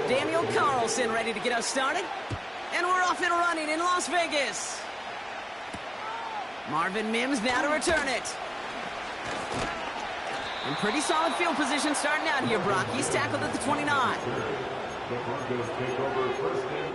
Daniel Carlson ready to get us started. And we're off and running in Las Vegas. Marvin Mims now to return it. In pretty solid field position starting out here, Brock. He's tackled at the 29. The Broncos take over first down.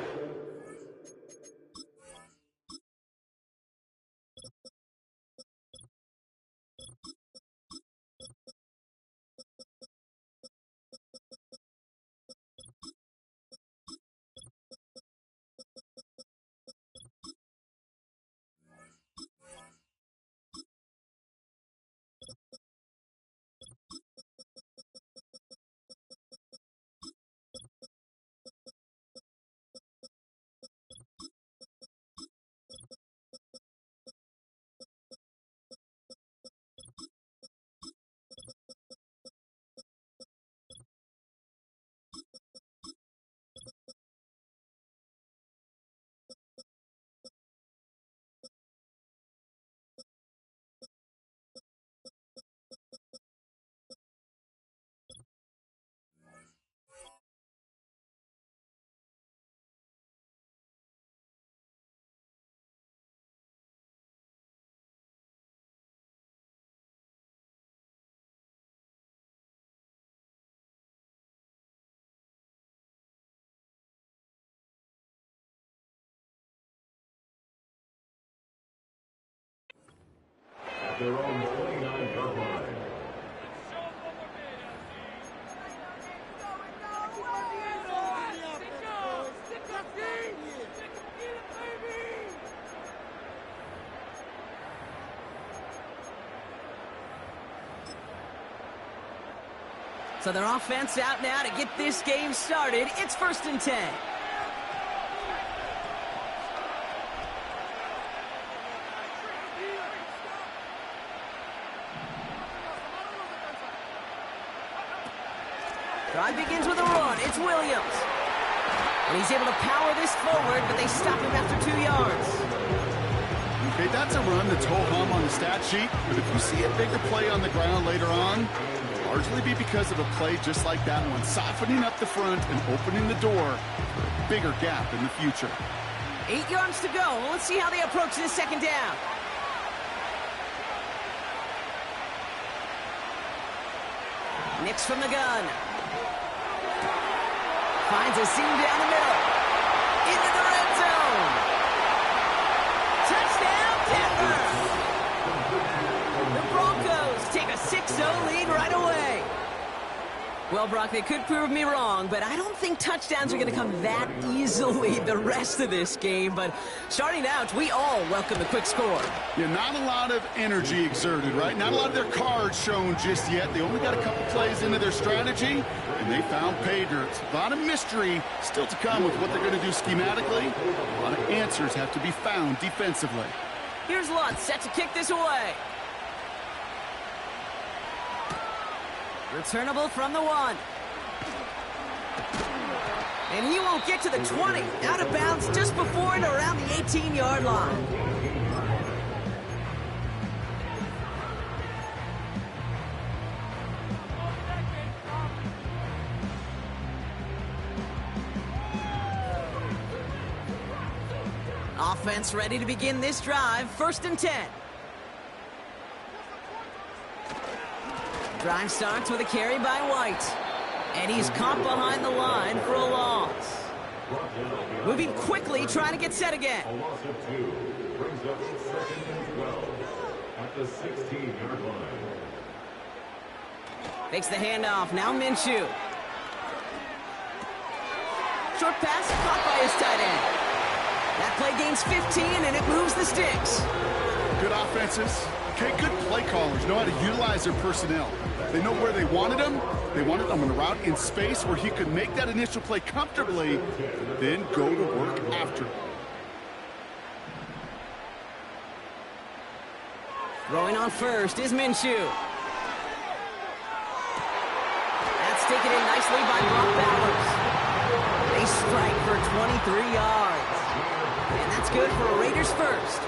At their own 29-yard line. So their offense out now to get this game started. It's 1st and 10. Drive begins with a run. It's Williams. And he's able to power this forward, but they stop him after 2 yards. Okay, that's a run that's ho-hum on the stat sheet, but if you see a bigger play on the ground later on, it'll largely be because of a play just like that one, softening up the front and opening the door for a bigger gap in the future. 8 yards to go. Let's see how they approach this second down. Nix from the gun. Finds a seam down the middle. Into the red zone. Touchdown, Denver! The Broncos take a 6-0 lead right away. Well, Brock, they could prove me wrong, but I don't think touchdowns are going to come that easily the rest of this game. But starting out, we all welcome the quick score. Yeah, not a lot of energy exerted, right? Not a lot of their cards shown just yet. They only got a couple plays into their strategy, and they found pay dirt. A lot of mystery still to come with what they're going to do schematically. A lot of answers have to be found defensively. Here's Lutz set to kick this away. Returnable from the 1. And he won't get to the 20. Out of bounds just before and around the 18-yard line. Offense ready to begin this drive. 1st and 10. Drive starts with a carry by White. And he's caught behind the line for a loss. Moving quickly, trying to get set again. A loss of 2 brings up 2nd and 12 at the 16-yard line. Fakes the handoff. Now Minshew. Short pass caught by his tight end. That play gains 15, and it moves the sticks. Good offenses. Okay, good play callers know how to utilize their personnel. They know where they wanted him. They wanted him on a route in space where he could make that initial play comfortably, then go to work after. Throwing on first is Minshew. That's taken in nicely by Brock Bowers. They strike for 23 yards. And that's good for a Raiders first.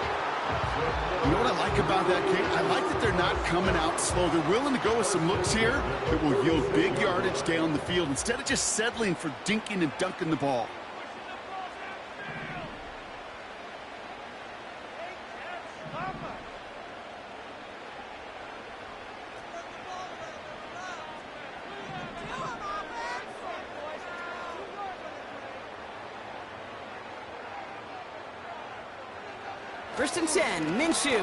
You know what I like about that, Kate? I like that they're not coming out slow. They're willing to go with some looks here that will yield big yardage down the field instead of just settling for dinking and dunking the ball. First and 10, Minshew.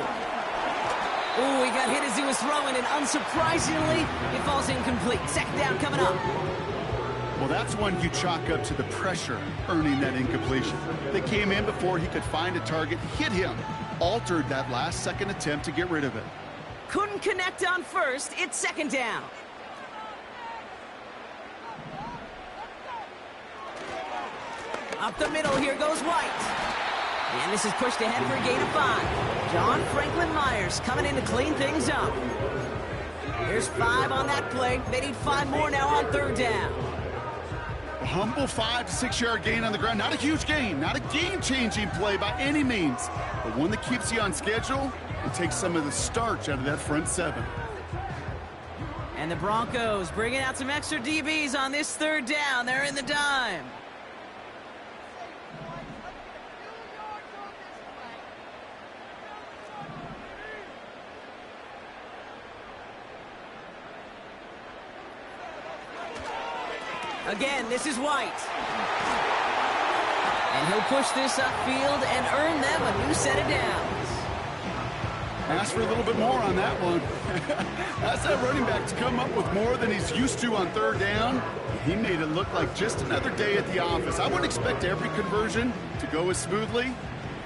Ooh, he got hit as he was throwing, and unsurprisingly, it falls incomplete. Second down coming up. Well, that's one you chalk up to the pressure earning that incompletion. They came in before he could find a target, hit him, altered that last-second attempt to get rid of it. Couldn't connect on first. It's second down. Up the middle, here goes White. And this is pushed ahead for a gain of 5. John Franklin Myers coming in to clean things up. There's 5 on that play. They need 5 more now on third down. A humble 5 to 6 yard gain on the ground. Not a huge gain, not a game-changing play by any means, but one that keeps you on schedule and takes some of the starch out of that front 7. And the Broncos bringing out some extra DBs on this third down. They're in the dime. Again, this is White. And he'll push this upfield and earn them a new set of downs. Ask for a little bit more on that one. Ask that running back to come up with more than he's used to on third down. He made it look like just another day at the office. I wouldn't expect every conversion to go as smoothly.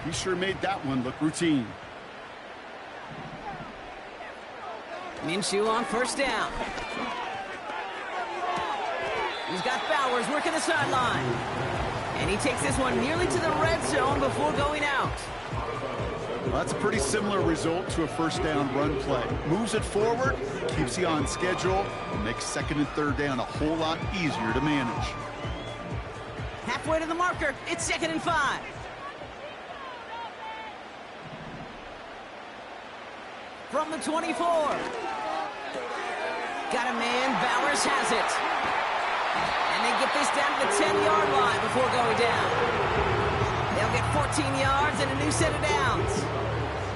He sure made that one look routine. Minshew on first down. He's got Bowers working the sideline. And he takes this one nearly to the red zone before going out. Well, that's a pretty similar result to a first down run play. Moves it forward, keeps you on schedule, and makes second and third down a whole lot easier to manage. Halfway to the marker, it's second and 5. From the 24. Got a man, Bowers has it. And they get this down to the 10-yard line before going down. They'll get 14 yards and a new set of downs.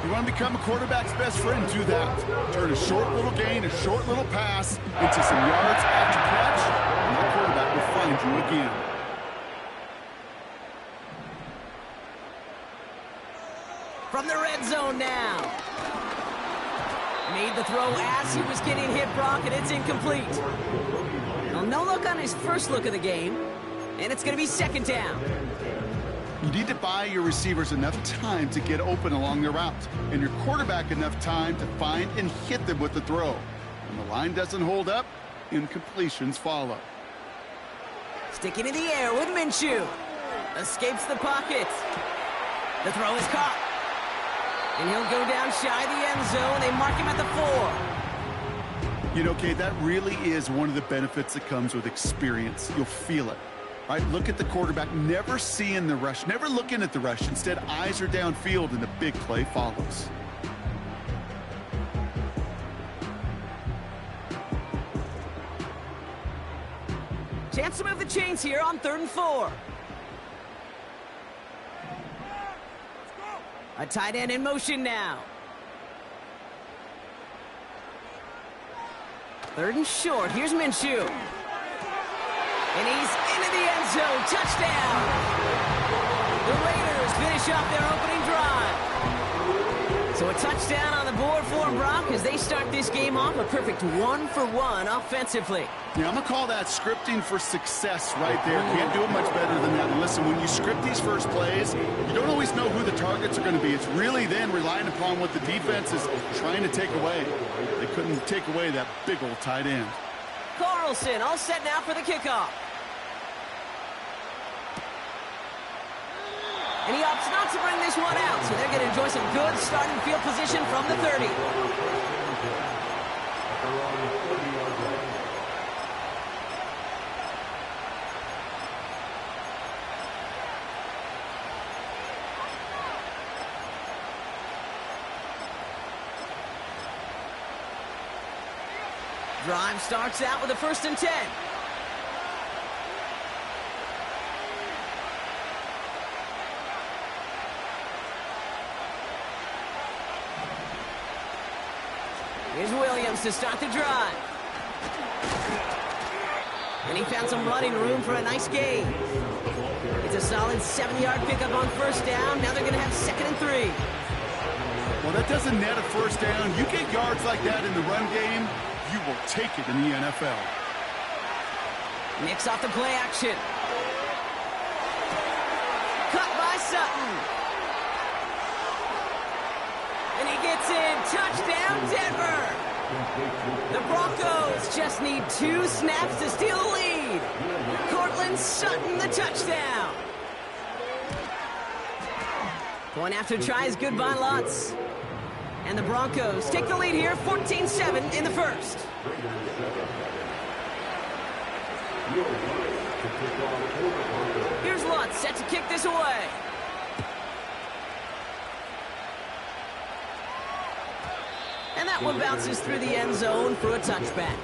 You want to become a quarterback's best friend, do that. Turn a short little gain, a short little pass into some yards after catch, and that quarterback will find you again. From the red zone now. Made the throw as he was getting hit, Brock, and it's incomplete. Well, no look on his first look of the game, and it's going to be second down. You need to buy your receivers enough time to get open along their route, and your quarterback enough time to find and hit them with the throw. When the line doesn't hold up, incompletions follow. Sticking in the air with Minshew. Escapes the pocket. The throw is caught. And he'll go down shy of the end zone. They mark him at the 4. You know, Kate, that really is one of the benefits that comes with experience. You'll feel it. Right, look at the quarterback, never seeing the rush, never looking at the rush. Instead, eyes are downfield, and the big play follows. Chance to move the chains here on 3rd and 4. A tight end in motion now. 3rd and short. Here's Minshew. And he's into the end zone. Touchdown. The Raiders finish off their opening drive. So a touchdown on the board for them, Brock, as they start this game off a perfect 1-for-1 offensively. Yeah, I'm going to call that scripting for success right there. Can't do it much better than that. And listen, when you script these first plays, you don't always know who the targets are going to be. It's really then relying upon what the defense is trying to take away. They couldn't take away that big old tight end. Carlson all set now for the kickoff. And he opts not to bring this one out, so they're going to enjoy some good starting field position from the 30. Drive starts out with a 1st and 10. Here's Williams to start the drive. And he found some running room for a nice gain. It's a solid 7-yard pickup on 1st down. Now they're going to have 2nd and 3. Well, that doesn't net a 1st down. You get yards like that in the run game, you will take it in the NFL. Nicks off the play action. Cut by Sutton. And he gets in. Touchdown, Denver. The Broncos just need 2 snaps to steal the lead. Cortland Sutton, the touchdown. Point after try is good by Lutz. And the Broncos take the lead here, 14-7 in the 1st. Here's Lutz set to kick this away. And that one bounces through the end zone for a touchback.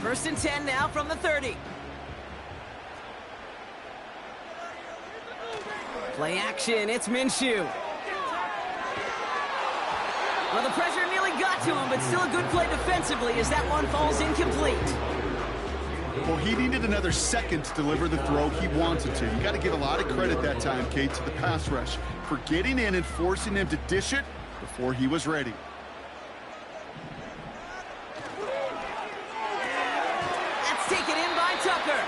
First and 10 now from the 30. Play action, it's Minshew. Well, the pressure nearly got to him, but still a good play defensively as that one falls incomplete. Well, he needed another second to deliver the throw he wanted to. You got to give a lot of credit that time, Kate, to the pass rush for getting in and forcing him to dish it before he was ready. That's taken in by Tucker.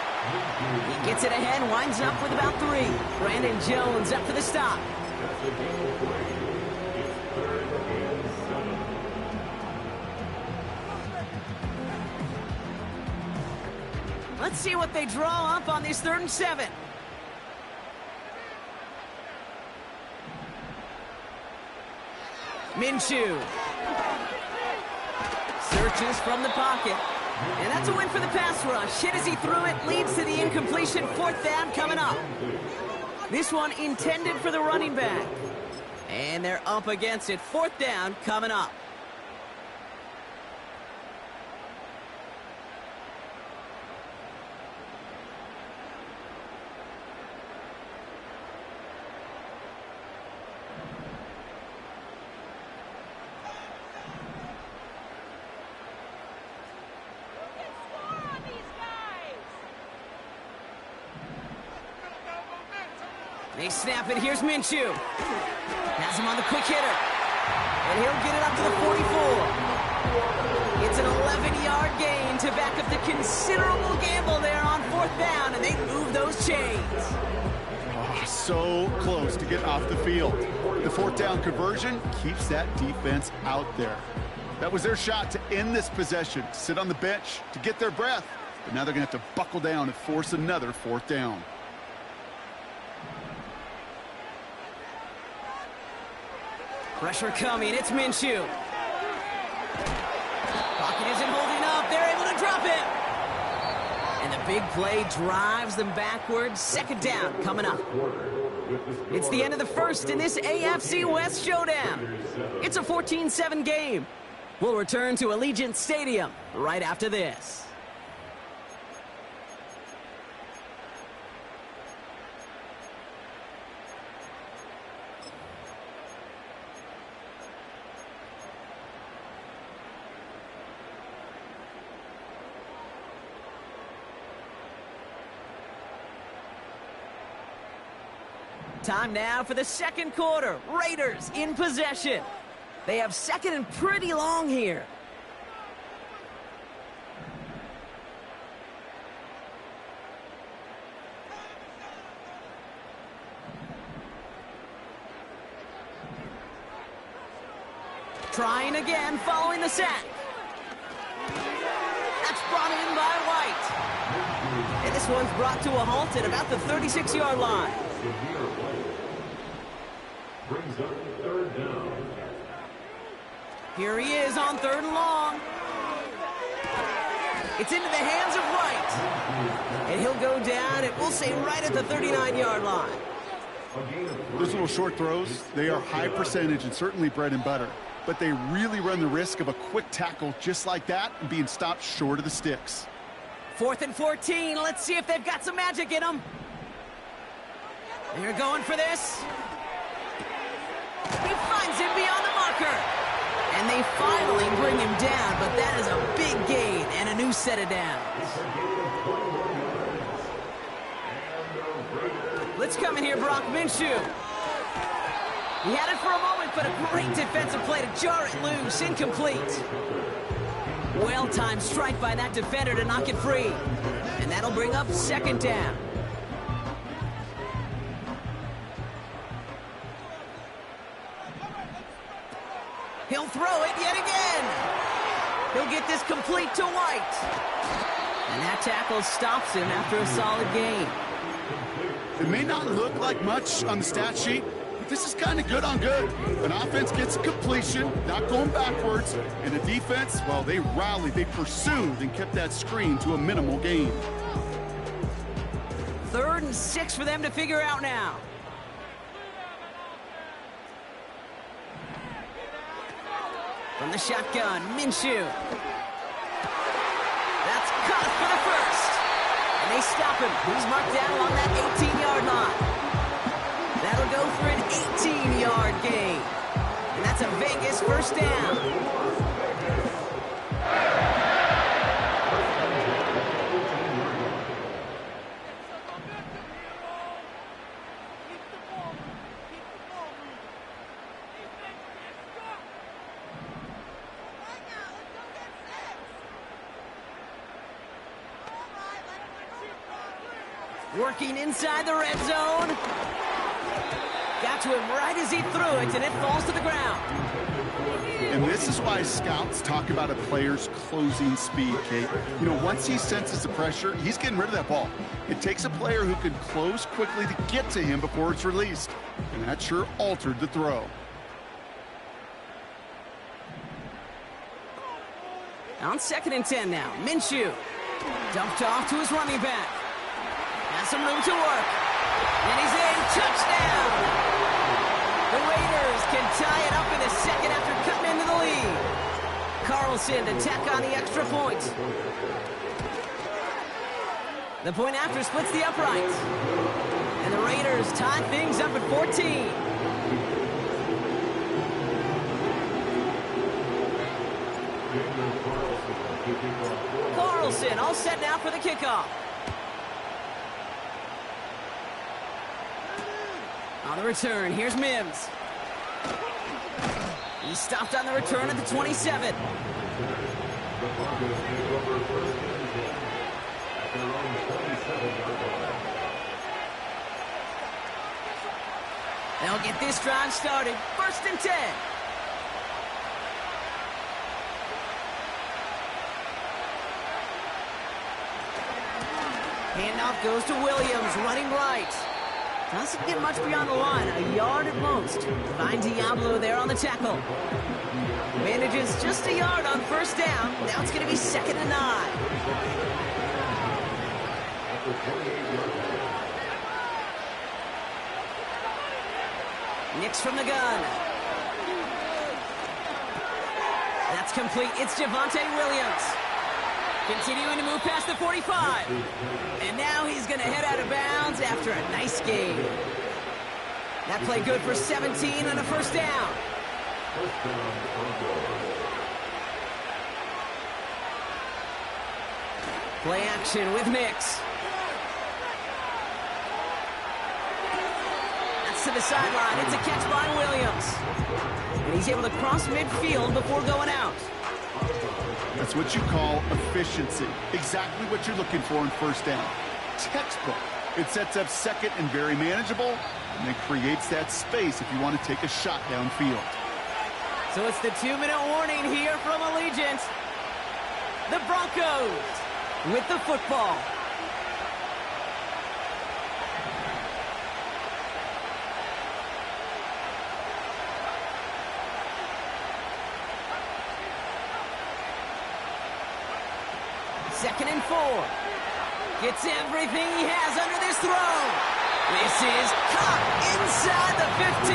He gets it ahead, winds up with about 3. Brandon Jones up for the stop. Let's see what they draw up on this 3rd and 7. Minshew. Searches from the pocket. And that's a win for the pass rush. Hit as he threw it, leads to the incompletion. 4th down coming up. This one intended for the running back. And they're up against it. 4th down coming up. They snap it. Here's Minshew. Has him on the quick hitter. And he'll get it up to the 44. It's an 11-yard gain to back up the considerable gamble there on 4th down, and they move those chains. Oh, so close to get off the field. The 4th down conversion keeps that defense out there. That was their shot to end this possession, to sit on the bench, to get their breath. But now they're going to have to buckle down and force another 4th down. Pressure coming. It's Minshew. Pocket isn't holding up. They're able to drop it. And the big play drives them backwards. 2nd down coming up. It's the end of the 1st in this AFC West showdown. It's a 14-7 game. We'll return to Allegiant Stadium right after this. Time now for the 2nd quarter. Raiders in possession. They have 2nd and pretty long here. Trying again following the sack. That's brought in by White. And this one's brought to a halt at about the 36-yard line. Brings up 3rd down. Here he is on 3rd and long. It's into the hands of Wright. And he'll go down, and we'll say right at the 39-yard line. Those little short throws, they are high percentage and certainly bread and butter. But they really run the risk of a quick tackle just like that and being stopped short of the sticks. 4th and 14. Let's see if they've got some magic in them. They're going for this. He finds him beyond the marker. And they finally bring him down, but that is a big gain and a new set of downs. Let's come in here, Brock Minshew. He had it for a moment, but a great defensive play to jar it loose. Incomplete. Well-timed strike by that defender to knock it free. And that'll bring up 2nd down. He'll throw it yet again. He'll get this complete to White. And that tackle stops him after a solid gain. It may not look like much on the stat sheet, but this is kind of good on good. An offense gets a completion, not going backwards, and the defense, well, they rallied, they pursued, and kept that screen to a minimal gain. 3rd and 6 for them to figure out now. From the shotgun, Minshew. That's caught for the first. And they stop him. He's marked down along that 18-yard line. That'll go for an 18-yard gain. And that's a Vegas 1st down. Working inside the red zone. Got to him right as he threw it, and it falls to the ground. And this is why scouts talk about a player's closing speed, Kate. You know, once he senses the pressure, he's getting rid of that ball. It takes a player who can close quickly to get to him before it's released. And that sure altered the throw. On 2nd and 10 now, Minshew. Dumped off to his running back. Has some room to work. And he's in. Touchdown! The Raiders can tie it up in the 2nd after cutting into the lead. Carlson to tack on the extra point. The point after splits the uprights. And the Raiders tie things up at 14. Carlson all set now for the kickoff. On the return, here's Mims. He's stopped on the return at the 27. They'll get this drive started. 1st and 10. Handoff goes to Williams, running right. Doesn't get much beyond the line, a yard at most. Find Diablo there on the tackle. Manages just a yard on 1st down. Now it's going to be 2nd and 9. Nix from the gun. That's complete. It's Javonte Williams. Continuing to move past the 45. And now he's going to head out of bounds after a nice gain. That play good for 17 and a 1st down. Play action with Nix. That's to the sideline. It's a catch by Williams. And he's able to cross midfield before going out. That's what you call efficiency. Exactly what you're looking for in 1st down. Textbook. It sets up 2nd and very manageable, and it creates that space if you want to take a shot downfield. So it's the 2-minute warning here from Allegiant. The Broncos with the football. 2nd and 4. Gets everything he has under this throw. This is caught inside the 15.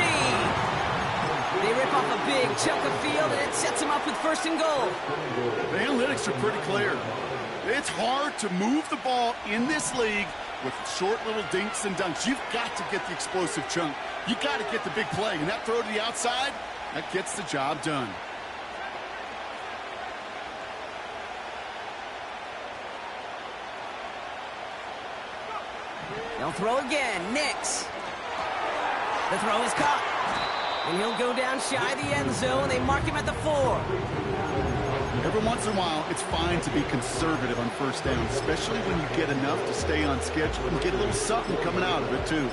They rip off a big chunk of field, and it sets him up with 1st and goal. The analytics are pretty clear. It's hard to move the ball in this league with short little dinks and dunks. You've got to get the explosive chunk. You've got to get the big play. And that throw to the outside, that gets the job done. They'll throw again. Nix. The throw is caught. And he'll go down shy of the end zone. They mark him at the 4. Every once in a while, it's fine to be conservative on 1st down, especially when you get enough to stay on schedule and get a little something coming out of it, too.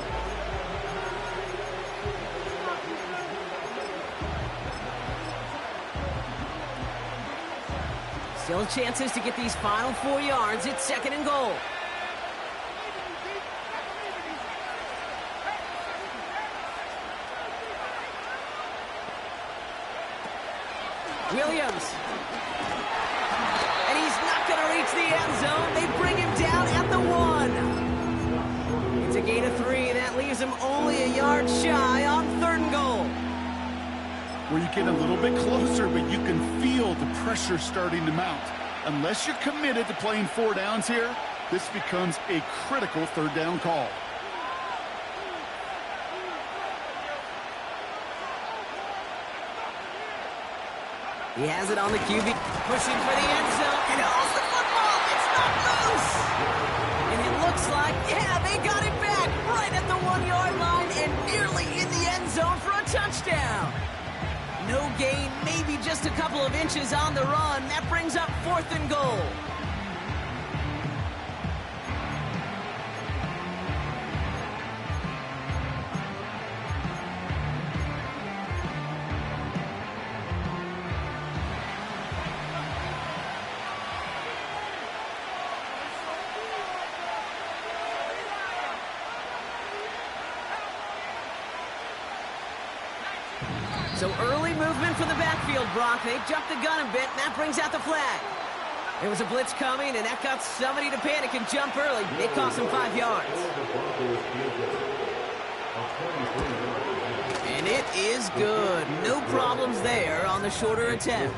Still chances to get these final 4 yards. It's 2nd and goal. Williams. And he's not going to reach the end zone. They bring him down at the 1. It's a gain of 3, and that leaves him only a yard shy on 3rd and goal. Where you get a little bit closer, but you can feel the pressure starting to mount. Unless you're committed to playing 4 downs here, this becomes a critical 3rd down call. He has it on the QB, pushing for the end zone, and holds the football. It's not loose. And it looks like, yeah, they got it back right at the 1-yard line and nearly in the end zone for a touchdown. No gain, maybe just a couple of inches on the run. That brings up 4th and goal. So early movement from the backfield, Brock. They jumped the gun a bit, and that brings out the flag. There was a blitz coming, and that got somebody to panic and jump early. It cost them 5 yards. And it is good. No problems there on the shorter attempt.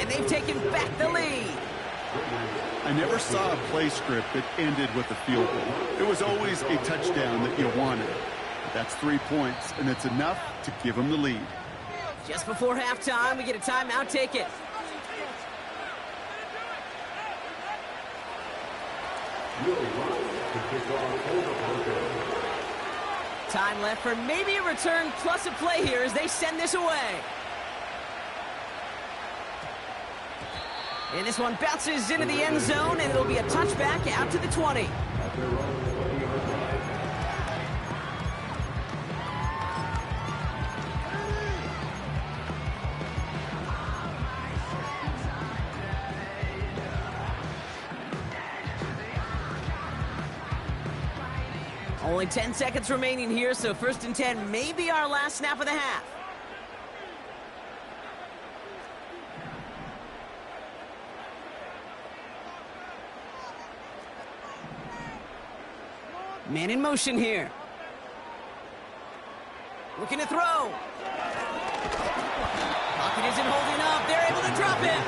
And they've taken back the lead. I never saw a play script that ended with a field goal. It was always a touchdown that you wanted. But that's 3 points, and it's enough to give them the lead. Just before halftime, we get a timeout. Take it. Time left for maybe a return plus a play here as they send this away. And this one bounces into the end zone, and it'll be a touchback out to the 20. Only 10 seconds remaining here, so 1st and 10 may be our last snap of the half. Man in motion here. Looking to throw. Pocket isn't holding up. They're able to drop him.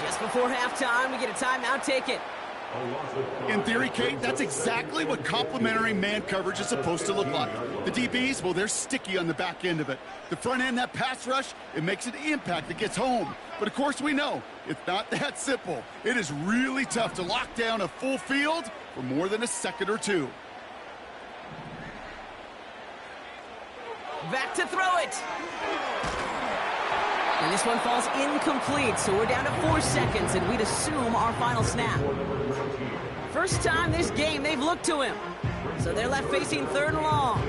Just before halftime, we get a timeout. Take it. In theory, Kate, that's exactly what complementary man coverage is supposed to look like. The DBs, well, they're sticky on the back end of it. The front end, that pass rush, it makes an impact that gets home. But, of course, we know it's not that simple. It is really tough to lock down a full field for more than a second or two. Back to throw it. And this one falls incomplete, so we're down to 4 seconds, and we'd assume our final snap. First time this game they've looked to him. So they're left facing 3rd and long.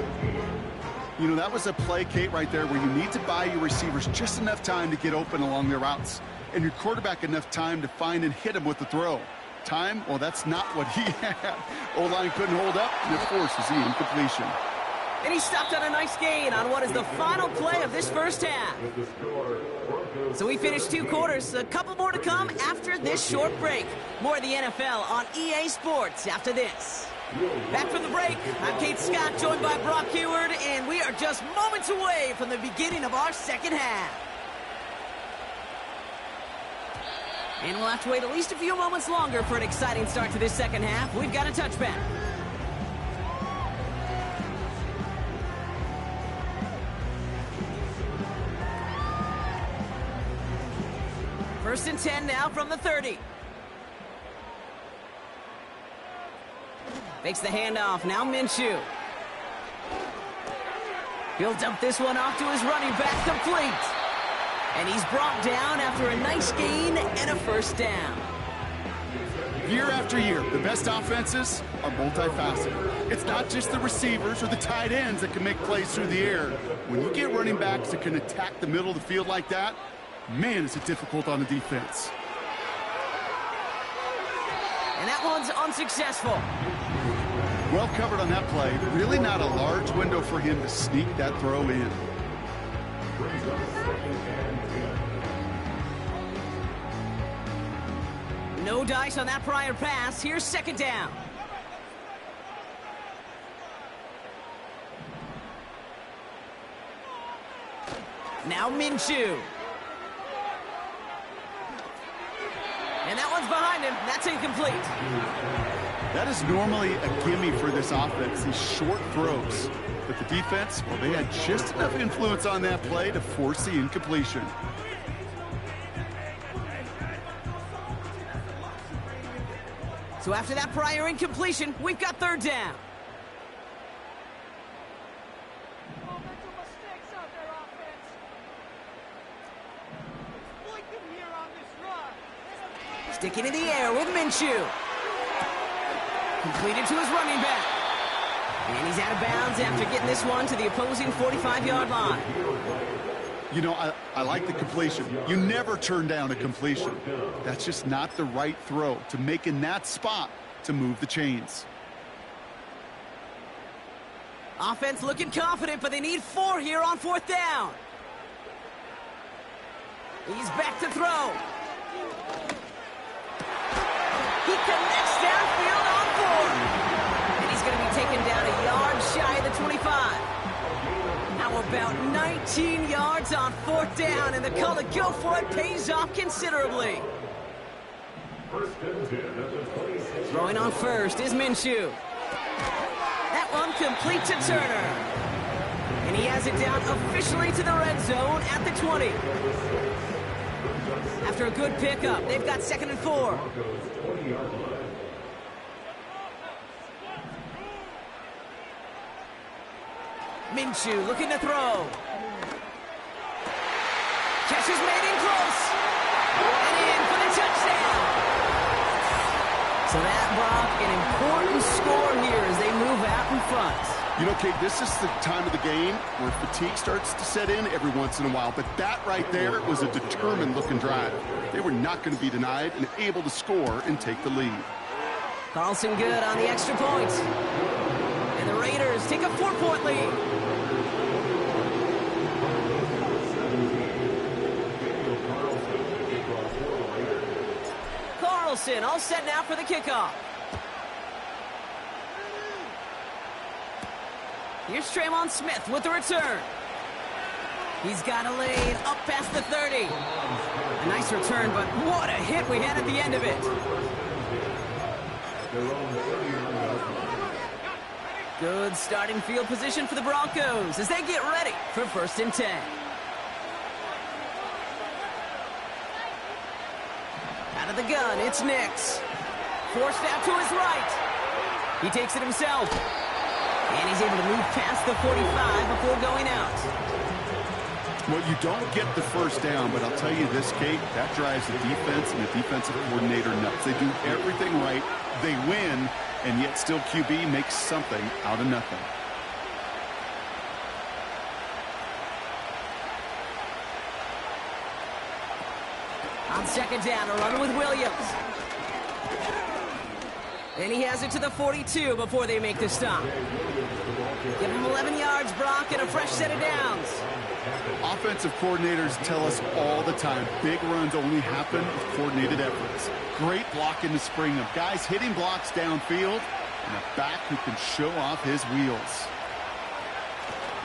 You know, that was a play, Kate, right there where you need to buy your receivers just enough time to get open along their routes, and your quarterback enough time to find and hit him with the throw. Time, well, that's not what he had. O-line couldn't hold up, and it forces the incompletion. And he stopped on a nice gain on what is the final play of this first half. So we finished 2 quarters. A couple more to come after this short break. More of the NFL on EA Sports after this. Back from the break, I'm Kate Scott, joined by Brock Kibir, and we are just moments away from the beginning of our second half. And we'll have to wait at least a few moments longer for an exciting start to this second half. We've got a touchback. First and 10 now from the 30. Fakes the handoff, now Minshew. He'll dump this one off to his running back, complete. And he's brought down after a nice gain and a first down. Year after year, the best offenses are multifaceted. It's not just the receivers or the tight ends that can make plays through the air. When you get running backs that can attack the middle of the field like that, man, is it difficult on the defense. And that one's unsuccessful. Well covered on that play. Really not a large window for him to sneak that throw in. No dice on that prior pass. Here's second down. Now Minshew. And that one's behind him. That's incomplete. That is normally a gimme for this offense, these short throws. But the defense, well, they had just enough influence on that play to force the incompletion. So after that prior incompletion, we've got third down. Sticking in the air with Minshew. Completed to his running back. And he's out of bounds after getting this one to the opposing 45-yard line. You know, I like the completion. You never turn down a completion. That's just not the right throw to make in that spot to move the chains. Offense looking confident, but they need 4 here on 4th down. He's back to throw. He connects downfield on 4. And he's going to be taken down a yard shy of the 25. How about 19 yards on 4th down, and the call to go for it pays off considerably. Throwing on first is Minshew. That one complete to Turner. And he has it down officially to the red zone at the 20. After a good pickup, they've got 2nd and 4. Minshew looking to throw. Catch is made in close. And in for the touchdown. So that, Brock, an important score here as they move out in front. You know, Kate, this is the time of the game where fatigue starts to set in every once in a while. But that right there was a determined-looking drive. They were not going to be denied and able to score and take the lead. Carlson good on the extra point. And the Raiders take a 4-point lead. Carlson all set now for the kickoff. Here's Traymon Smith with the return. He's got a lane up past the 30. A nice return, but what a hit we had at the end of it. Good starting field position for the Broncos as they get ready for 1st and 10. Out of the gun, it's Nix. Forced out to his right. He takes it himself. And he's able to move past the 45 before going out. Well, you don't get the first down, but I'll tell you this, Kate, that drives the defense and the defensive coordinator nuts. They do everything right. They win, and yet still QB makes something out of nothing. On 2nd down, a run with Williams. And he has it to the 42 before they make the stop. Give him 11 yards, Brock, and a fresh set of downs. Offensive coordinators tell us all the time, big runs only happen with coordinated efforts. Great block in the spring of guys hitting blocks downfield and a back who can show off his wheels.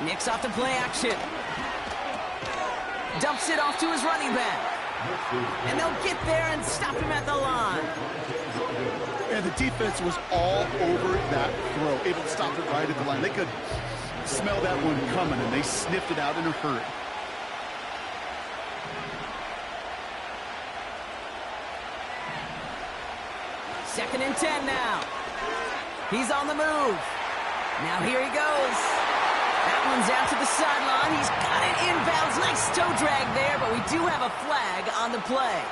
Nix off the play action. Dumps it off to his running back. And they'll get there and stop him at the line. And the defense was all over that throw, able to stop it right at the line. They could smell that one coming, and they sniffed it out in a hurry. Second and 10 now. He's on the move. Now here he goes. That one's out to the sideline. He's got it inbounds. Nice toe drag there, but we do have a flag on the play.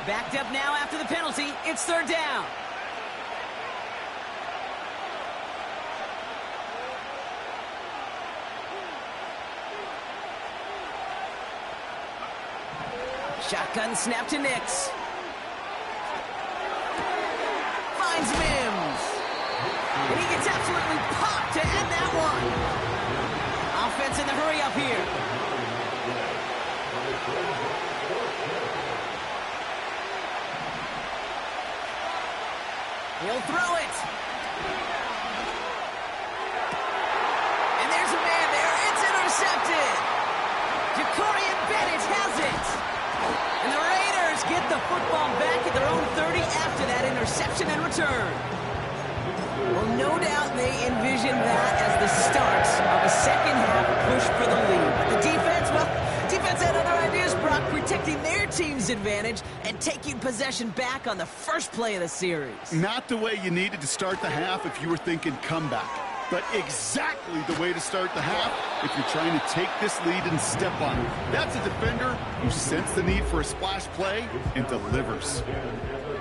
Backed up now after the penalty. It's third down. Shotgun snap to Nix. Finds Mims. And he gets absolutely popped to end that one. Offense in the hurry up here. He'll throw it. And there's a man there. It's intercepted. Ja'Cory Bennett has it. And the Raiders get the football back at their own 30 after that interception and return. Well, no doubt they envisioned that as the start of a second-half push for the lead. But the defense, well, defense had other ideas, Brock, protecting their team's advantage and taking possession back on the first play of the series. Not the way you needed to start the half if you were thinking comeback, but exactly the way to start the half if you're trying to take this lead and step on it. That's a defender who sensed the need for a splash play and delivers.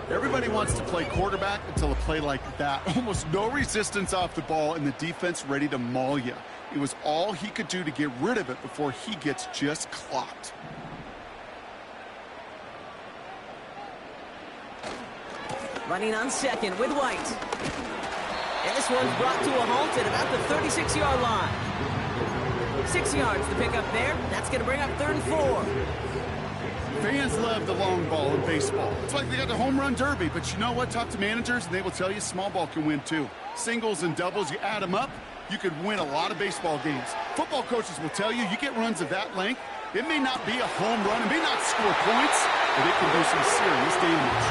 Everybody wants to play quarterback until a play like that. Almost no resistance off the ball and the defense ready to maul you. It was all he could do to get rid of it before he gets just clocked. Running on second with White. And this one's brought to a halt at about the 36-yard line. 6 yards to pick up there. That's going to bring up third and 4. Fans love the long ball in baseball. It's like they got the home run derby, but you know what? Talk to managers, and they will tell you small ball can win too. Singles and doubles, you add them up, you could win a lot of baseball games. Football coaches will tell you, you get runs of that length, it may not be a home run, it may not score points, but it can do some serious damage.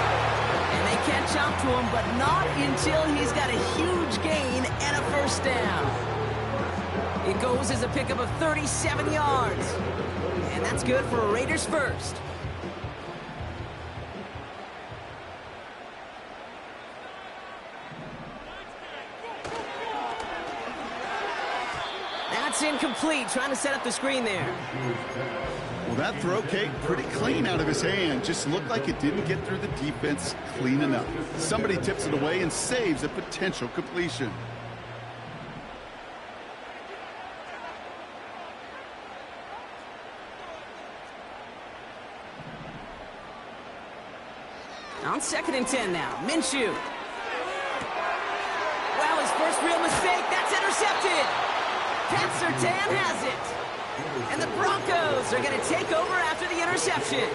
And they catch up to him, but not until he's got a huge gain and a first down. It goes as a pickup of 37 yards. And that's good for a Raiders first. That's incomplete, trying to set up the screen there. Well, that throw came pretty clean out of his hand. Just looked like it didn't get through the defense clean enough. Somebody tips it away and saves a potential completion. On second and 10 now, Minshew. Well, his first real mistake, that's intercepted. Pat Surtain has it. And the Broncos are going to take over after the interception.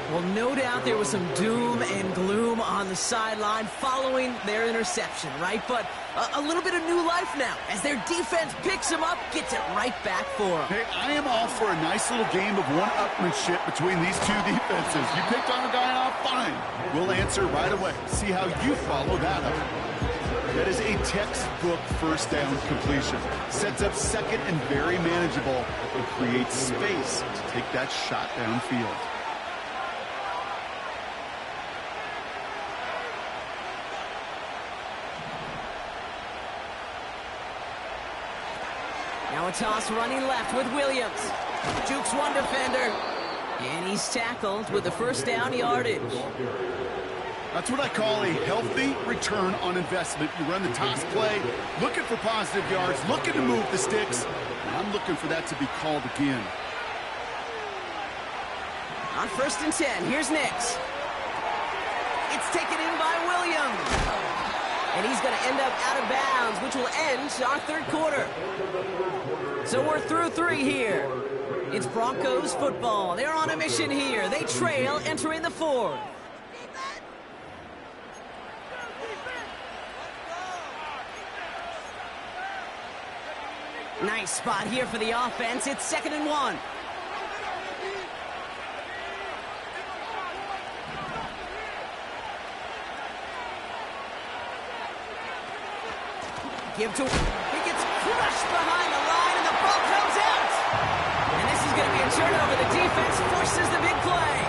Well, no doubt there was some doom and gloom on the sideline following their interception, right? But a little bit of new life now as their defense picks them up, gets it right back for them. Hey, I am all for a nice little game of one-upmanship between these two defenses. You picked on a guy off, fine. We'll answer right away. See how you follow that up. That is a textbook first down completion. Sets up second and very manageable and creates space to take that shot downfield. Now a toss running left with Williams. Jukes one defender. And he's tackled with the first down yardage. That's what I call a healthy return on investment. You run the toss play, looking for positive yards, looking to move the sticks. And I'm looking for that to be called again. On 1st and 10, here's Nix. It's taken in by Williams. And he's going to end up out of bounds, which will end our 3rd quarter. So we're through 3 here. It's Broncos football. They're on a mission here. They trail entering the 4th. Nice spot here for the offense. It's 2nd and 1. Give to... He gets crushed behind the line, and the ball comes out. And this is going to be a turnover. The defense forces the big play.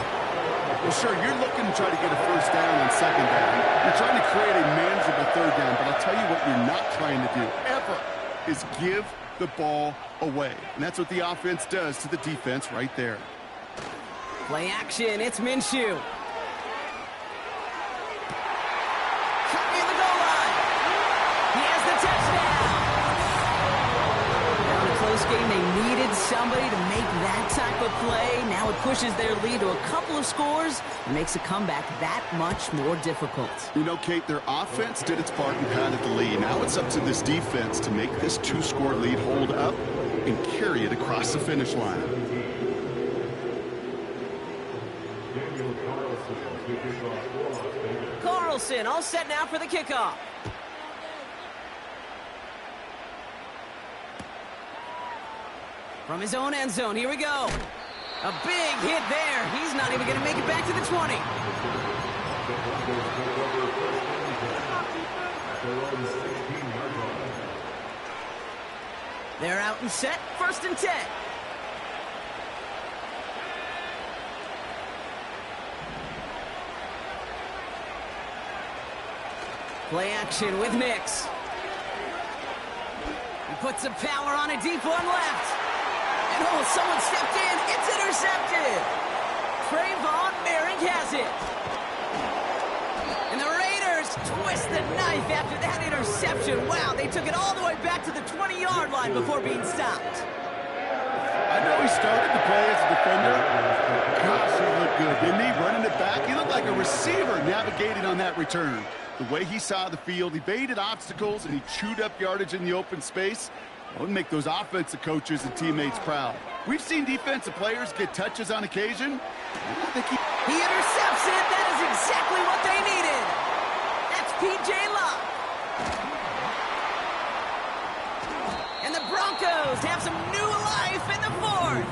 Well, sure, you're looking to try to get a 1st down on 2nd down. You're trying to create a manageable 3rd down, but I'll tell you what you're not trying to do, ever, is give the ball away. And that's what the offense does to the defense right there. Play action. It's Minshew. Shot near the goal line. He has the touchdown. Now in a close game, they needed somebody to make that type of play. Now it pushes their lead to a couple of scores and makes a comeback that much more difficult. You know, Kate, their offense did its part and padded the lead. Now it's up to this defense to make this 2-score lead hold up and carry it across the finish line. Carlson all set now for the kickoff. From his own end zone, here we go. A big hit there. He's not even going to make it back to the 20. They're out and set. 1st and 10. Play action with Nix. He puts some power on a deep one left. And oh, someone stepped in. It's intercepted. Trayvon Merrick has it. And the Raiders twist the knife after that interception. Wow, they took it all the way back to the 20-yard line before being stopped. I know he started the play as a defender. Gosh, he looked good, didn't he? Running it back. He looked like a receiver navigating on that return. The way he saw the field, he baited obstacles, and he chewed up yardage in the open space. That would make those offensive coaches and teammates proud. We've seen defensive players get touches on occasion. He intercepts it. That is exactly what they needed. That's P.J. Locke. And the Broncos have some new life in the 4th.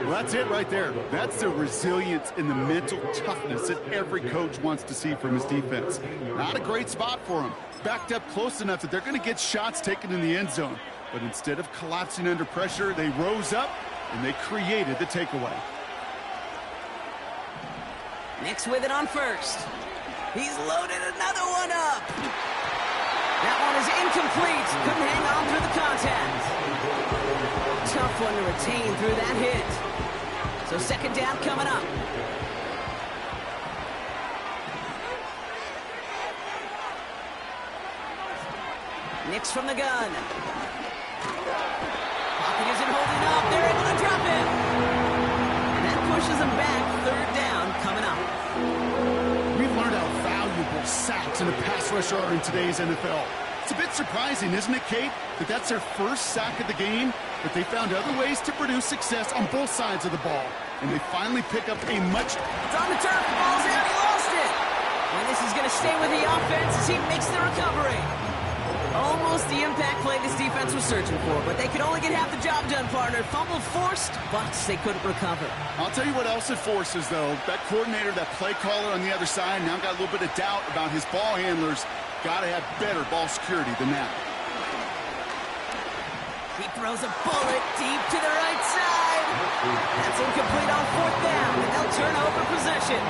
Well, that's it right there. That's the resilience and the mental toughness that every coach wants to see from his defense. Not a great spot for him. Backed up close enough that they're going to get shots taken in the end zone. But instead of collapsing under pressure, they rose up and they created the takeaway. Nix with it on 1st. He's loaded another one up. That one is incomplete. Couldn't hang on through the contact. Tough one to retain through that hit. So 2nd down coming up. Nix from the gun. Pocket isn't holding up. They're able to drop it. And that pushes them back. 3rd down coming up. We've learned how valuable sacks in the pass rush are in today's NFL. It's a bit surprising, isn't it, Kate, that that's their 1st sack of the game, but they found other ways to produce success on both sides of the ball. And they finally pick up a much... It's on the turf. The ball's out. He lost it. And this is going to stay with the offense as he makes the recovery. Almost the impact play this defense was searching for, but they could only get half the job done, partner. Fumble forced, but they couldn't recover. I'll tell you what else it forces, though. That coordinator, that play caller on the other side, now got a little bit of doubt about his ball handlers. Got to have better ball security than that. He throws a bullet deep to the right side. That's incomplete on 4th down, and they'll turn over possession.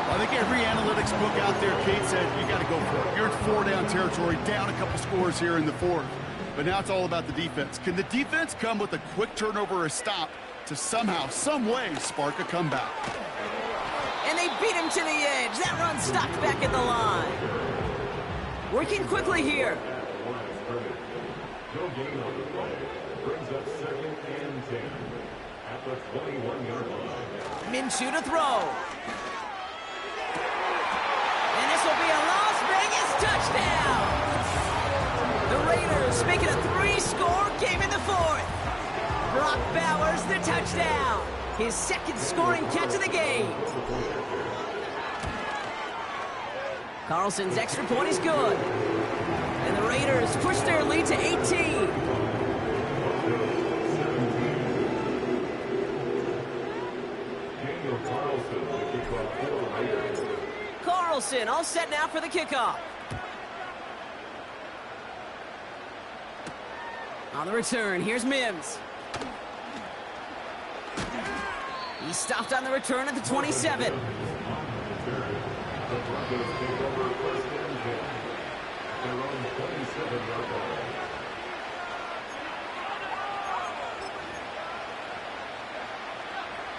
I think every analytics book out there, Kate said, you got to go for it. You're in 4-down territory, down a couple scores here in the 4th. But now it's all about the defense. Can the defense come with a quick turnover or a stop to somehow, some way, spark a comeback? And they beat him to the edge. That run stopped back at the line. Working quickly here. No gain on the play. Brings up 2nd and 10. at the 21-yard line. Minshew to throw. And this will be a Las Vegas touchdown. The Raiders make it a 3-score game in the fourth. Brock Bowers the touchdown. His second scoring catch of the game. Carlson's extra point is good. And the Raiders push their lead to 18. Carlson all set now for the kickoff. On the return, here's Mims. He stopped on the return at the 27.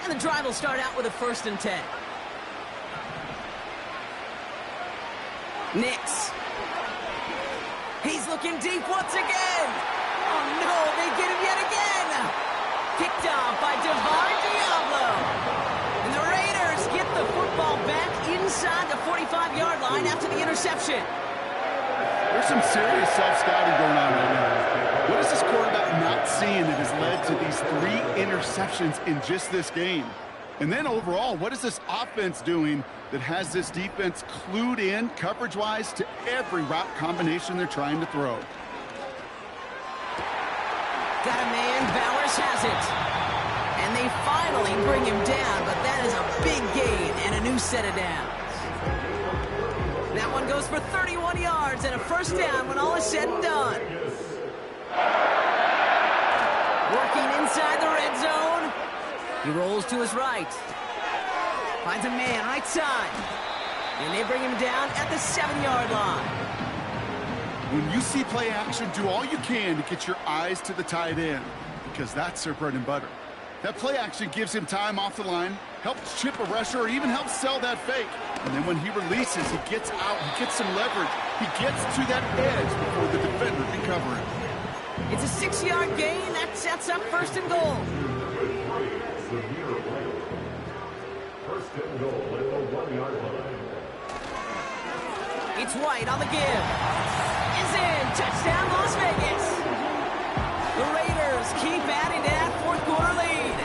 And the drive will start out with a 1st and 10. Nix. He's looking deep once again. Oh no, they get him yet again. Kicked off by Devon Diablo. And the Raiders get the football back inside the 45-yard line after the interception. There's some serious self-scouting going on right now. What is this quarterback not seeing that has led to these 3 interceptions in just this game? And then overall, what is this offense doing that has this defense clued in coverage-wise to every route combination they're trying to throw? Got a man, Bowers has it. And they finally bring him down, but that is a big gain and a new set of downs. That one goes for 31 yards and a 1st down when all is said and done. Working inside the red zone. He rolls to his right. Finds a man right side. And they bring him down at the 7-yard line. When you see play action, do all you can to get your eyes to the tight end, because that's their bread and butter. That play action gives him time off the line, helps chip a rusher, or even helps sell that fake. And then when he releases, he gets out, he gets some leverage. He gets to that edge before the defender can cover him. It's a 6-yard gain. That sets up 1st and goal. 1st and goal at the 1-yard line. It's White on the give. Is in. Touchdown, Las Vegas. The Raiders keep adding to that 4th quarter lead.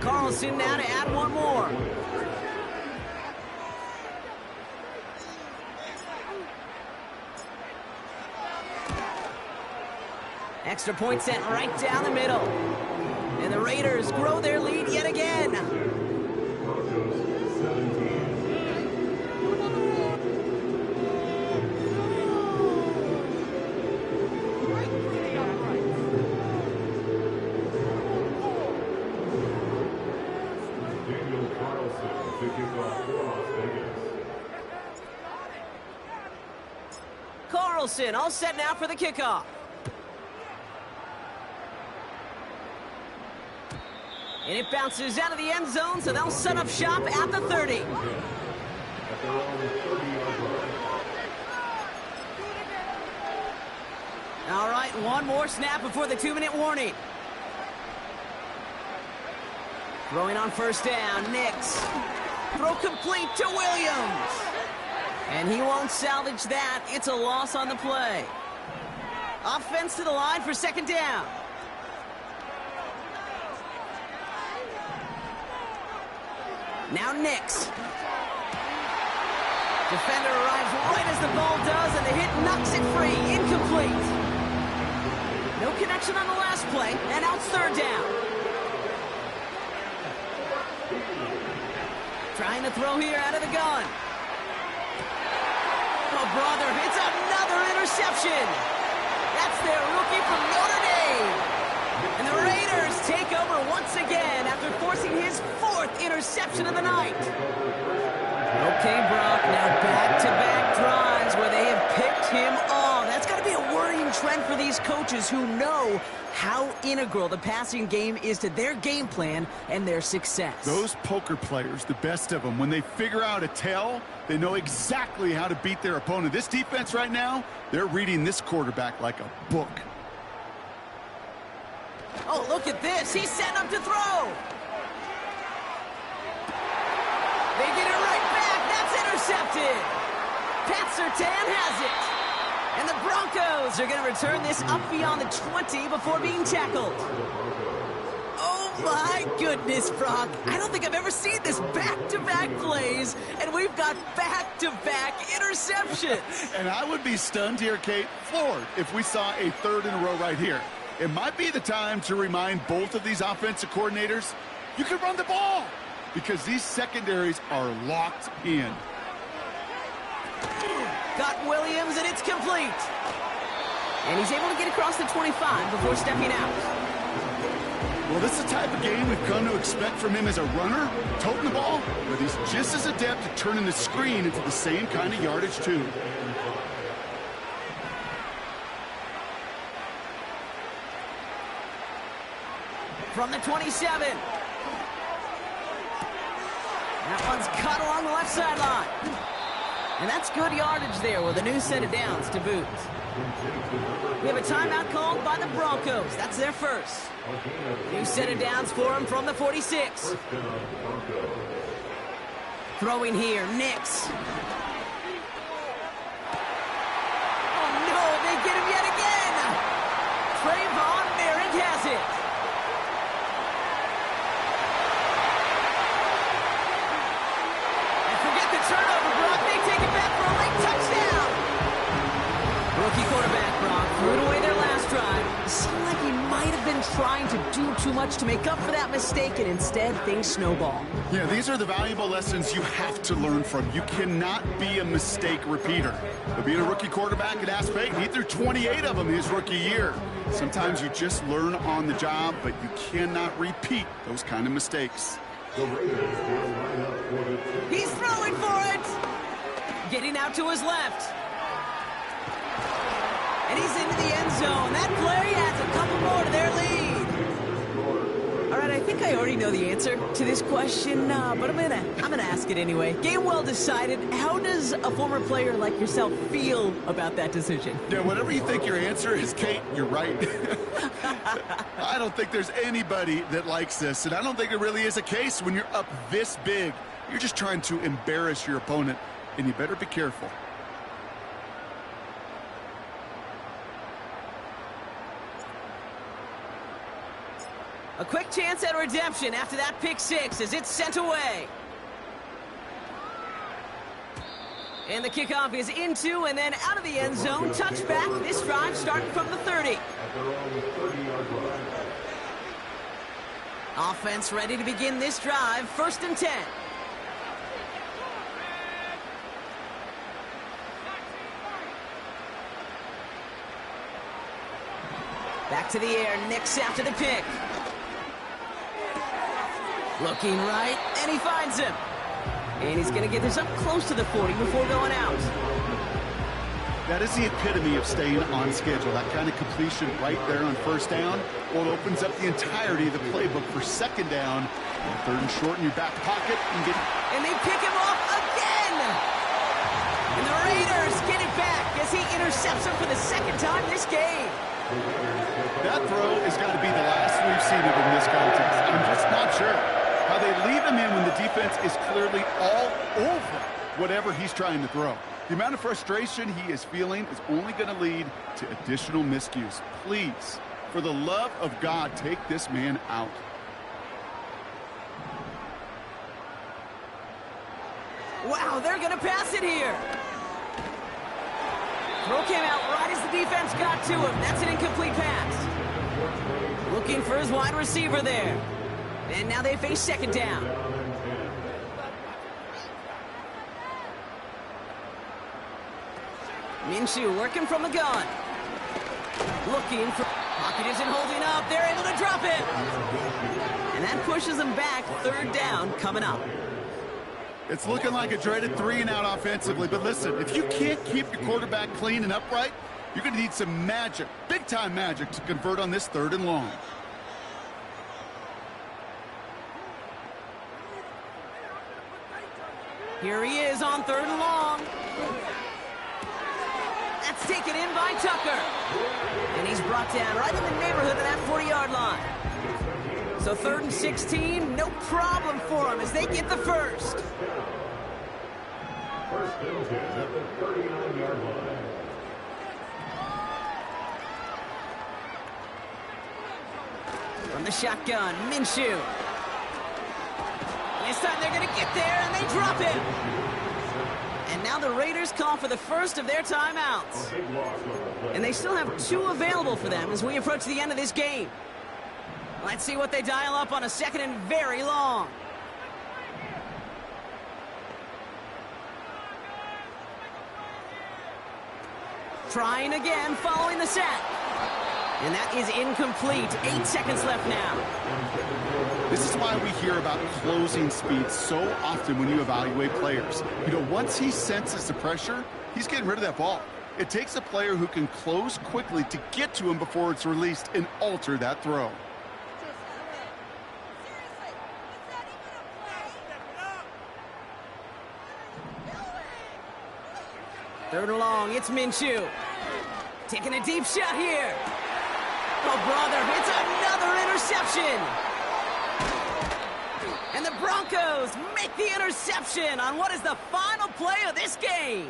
Carlson now to add one more. Extra point sent right down the middle. And the Raiders grow their lead yet again. Carlson all set now for the kickoff. And it bounces out of the end zone, so they'll set up shop at the 30. All right, one more snap before the 2-minute warning. Throwing on 1st down, Nix. Throw complete to Williams. And he won't salvage that. It's a loss on the play. Offense to the line for 2nd down. Now Nix. Defender arrives right as the ball does, and the hit knocks it free. Incomplete. No connection on the last play, and now it's 3rd down. Trying to throw here out of the gun. Oh, brother, it's another interception. That's their rookie from Notre Dame. And the Raiders take over once again after forcing his 4th interception of the night. Okay, Brock, now back-to-back drives where they have picked him off. That's got to be a worrying trend for these coaches who know how integral the passing game is to their game plan and their success. Those poker players, the best of them, when they figure out a tell, they know exactly how to beat their opponent. This defense right now, they're reading this quarterback like a book. Oh, look at this. He's setting up to throw. They get it right back. That's intercepted. Pat Surtain has it. And the Broncos are going to return this up beyond the 20 before being tackled. Oh, my goodness, Brock. I don't think I've ever seen this back-to-back plays, and we've got back-to-back interceptions. And I would be stunned here, Kate, floored, if we saw a third in a row right here. It might be the time to remind both of these offensive coordinators, you can run the ball, because these secondaries are locked in. Got Williams, and it's complete. And he's able to get across the 25 before stepping out. Well, this is the type of game we've come to expect from him as a runner, toting the ball, but he's just as adept at turning the screen into the same kind of yardage, too. From the 27. That one's cut along the left sideline. And that's good yardage there with a new set of downs to boot. We have a timeout called by the Broncos. That's their first. New set of downs for them from the 46. Throwing here, Nix. Oh no, they get him yet again. Trayvon Merritt has it. And forget the turnover, Brock. They take it back for a late touchdown. Rookie quarterback, Brock, threw it away their last drive. It seemed like he might have been trying to do too much to make up for that mistake, and instead things snowball. Yeah, these are the valuable lessons you have to learn from. You cannot be a mistake repeater. But being a rookie quarterback at Ask Payton, he threw 28 of them his rookie year. Sometimes you just learn on the job, but you cannot repeat those kind of mistakes. He's throwing for it. Getting out to his left. And he's into the end zone. That play adds a couple more to their lead. All right, I think I already know the answer to this question, but I'm gonna ask it anyway. Game well decided. How does a former player like yourself feel about that decision? Yeah, whatever you think your answer is, Kate, you're right. I don't think there's anybody that likes this, and I don't think it really is a case when you're up this big. You're just trying to embarrass your opponent, and you better be careful. A quick chance at redemption after that pick six as it's sent away. And the kickoff is into and then out of the end zone. Touchback. This drive starting from the 30. Offense ready to begin this drive. 1st and 10. Back to the air. Nix after the pick. Looking right, and he finds him. And he's going to get this up close to the 40 before going out. That is the epitome of staying on schedule. That kind of completion right there on 1st down. Well, it opens up the entirety of the playbook for 2nd down. 3rd and short in your back pocket. And they pick him off again. And the Raiders get it back as he intercepts him for the 2nd time this game. That throw has got to be the last we've seen of him in this contest. I'm just not sure how they leave him in when the defense is clearly all over whatever he's trying to throw. The amount of frustration he is feeling is only going to lead to additional miscues. Please, for the love of God, take this man out. Wow, they're going to pass it here. Throw came out right as the defense got to him. That's an incomplete pass. Looking for his wide receiver there. And now they face 2nd down. Minshew working from the gun. Looking for... Pocket isn't holding up. They're able to drop it. And that pushes them back. 3rd down coming up. It's looking like a dreaded 3-and-out offensively, but listen, if you can't keep your quarterback clean and upright, You're going to need some magic, big-time magic, to convert on this 3rd and long. Here he is on 3rd and long. That's taken in by Tucker. And he's brought down right in the neighborhood of that 40-yard line. So 3rd and 16, no problem for him as they get the first. First and 10 at the 39-yard line. From the shotgun, Minshew. This time they're going to get there, and they drop him. And now the Raiders call for the first of their timeouts. And they still have 2 available for them as we approach the end of this game. Let's see what they dial up on a 2nd and very long. Trying again following the sack. And that is incomplete. 8 seconds left now. This is why we hear about closing speed so often when you evaluate players. You know, once he senses the pressure, he's getting rid of that ball. It takes a player who can close quickly to get to him before it's released and alter that throw. Third and long, it's Minshew. Taking a deep shot here. Oh, brother, it's another interception. And the Broncos make the interception on what is the final play of this game.